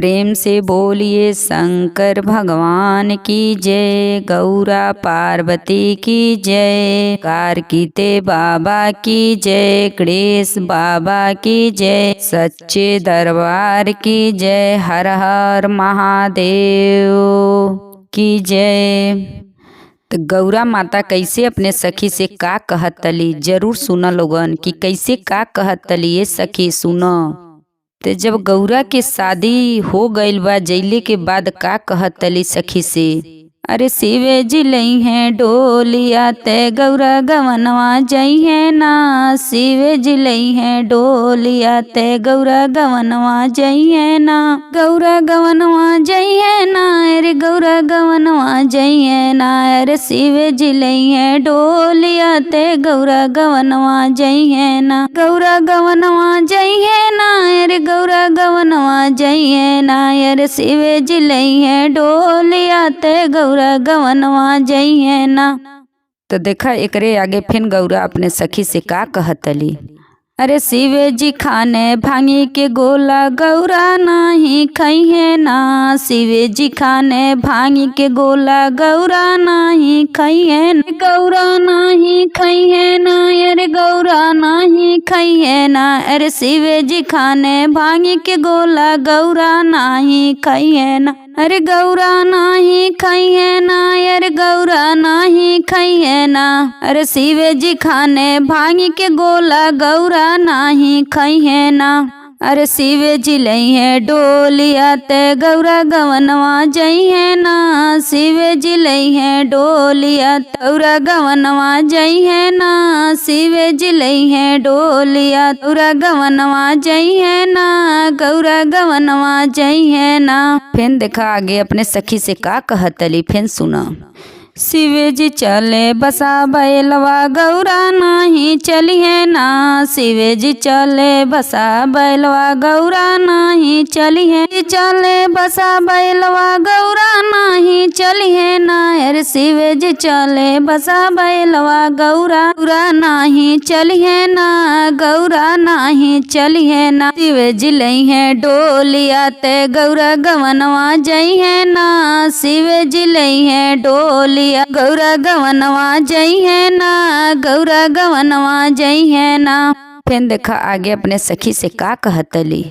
प्रेम से बोलिए शंकर भगवान की जय, गौरा पार्वती की जय, कार्तिकेय बाबा की जय, गणेश बाबा की जय, सच्चे दरबार की जय, हर हर महादेव की जय। तो गौरा माता कैसे अपने सखी से का कहत तली, जरूर सुना लोगन कि कैसे का कहत तली। ये सखी सुनो, तो जब गौरा के शादी हो गईल बा जइले के बाद का कहत तली सखी से, अरे शिवे जी लई है डोलिया ते गौरा गवनवा जई है ना, शिवे जी लई है डोलिया ते गौरा गवनवा जई है ना, गौरा गवनवा जई है ना, अरे गौरा गवनवा जई है ना, अरे शिवे जी लई है डोलिया ते गौरा गवनवा जई है ना, गौरा गवनवा जई है ना, अरे गौरा गवनवा जई है ना, अरे शिवे जी लई है डोलिया ते गौरा गवनवा जई है ना। तो देखा एकरे आगे फिर गौरा अपने सखी से का कहतली, अरे शिवे जी खाने भांगी के गोला गौरा नाही खई है ना, शिवे जी खाने भांगी के गोला गौरा नाही खई है ना, गौरा नाही खई है ना, अरे गौरा नाही खई है ना, अरे शिवे जी खाने भांगी के गोला गौरा नाही खई है ना, अरे गौरा नाही खई है ना, अरे गौरा नाही खई है ना, अरे शिवे जी खाने भांगी के गोला गौरा नाही खई है ना, अरे शिवे जी लई है डोलिया ते गौरा गवनवा जई है ना, शिवे जी लई है डोलिया गौरा गवनवा जई है ना, शिवे जी लई है डोलिया गौरा गवनवा जई है ना, गौरा गवनवा जई है ना। फिर देखा आगे अपने सखी से का कहतली, फिर सुना, शिवे जी चले बसा बैलवा गौरा नाही चली है ना, शिवे जी चले बसा बैलवा गौरा नहीं चली है, चले बसा बैलवा गौरा नहीं चली है ना, अरे शिवे जी चले बसा बैलवा गौरा गौरा नहीं चली है ना, गौरा नहीं चली है ना, शिवे जी लई है डोलिया ते गौरा गवनवा जई है ना, शिवे जी लई है डोलिया गौरा गवनवा जई है ना, गौरा गवनवा जई है ना। फिर देखा आगे अपने सखी से का कहतली,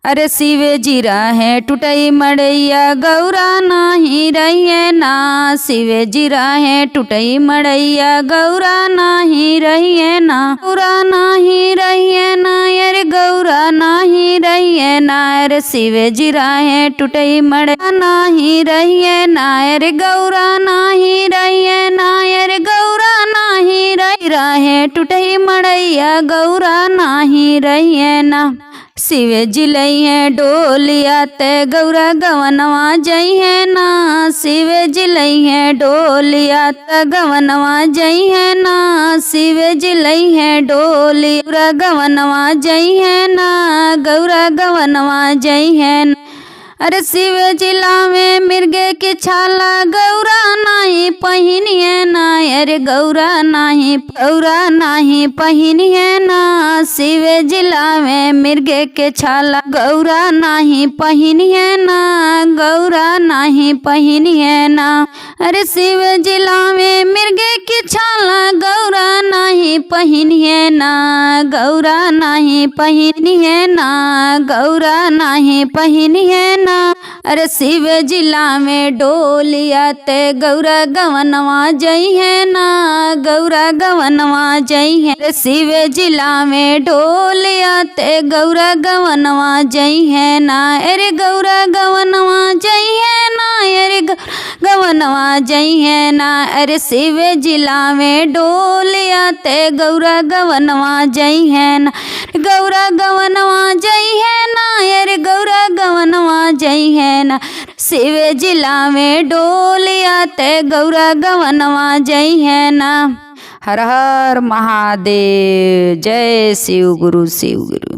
अरे शिवे जी राहे टूटई मड़ैया गौरा नाही रही है ना, शिवे जी राहे टूटई मड़ैया गौरा नाही रही है ना, गौरा नाही रही है ना, अरे गौरा नाही रही है ना, अरे शिवे जी राहे टूटई मड़ैया नाही रही है ना, अरे गौरा नाही रही है ना, अरे गौरा नाही रही राहे टूटई मड़ैया गौरा नाही रही है ना, शिवे जी लई है डोलिया ते गौरा गवनवा जई है ना, शिवे जी लई है डोलिया ते गवनवा जई है ना, शिवे जी लई है डोलिया गौरा गवनवा जई है ना, गौरा गवनवा जई है ना, अरे शिवे जिला में मिर्गे की छाला गौरा नाही पहिनी है ना, अरे गौरा नाही पहिनी है ना, शिवे जिला में मिर्गे के छाला गौरा नाही पहिनी है ना, गौरा नाही पहिनी है ना, अरे शिवे जिला में मिर्गे की छाला गौरा नाही पहिनी है ना, गौरा नाही पहिनी है ना, गौरा नाही पहिनी है ना, अरे शिवे जिला में डोलिया ते गौरा गवनवा जई है ना, गौरा गवनवा जई है, अरे शिवे जिला में डोलिया ते गौरा गवनवा जई है ना, अरे गौरा गवनवा जई है ना, अरे गवनवा जई है ना, अरे शिवे जिला में डोलिया ते गौरा गवनवा जई है ना, गौरा गवनवा जई है ना, अरे गौरा गवनवा जई है ना, शिवे जिला में डोलिया ते गौरा गवनवा जई है ना। हर हर महादेव, जय शिव गुरु शिव गुरु।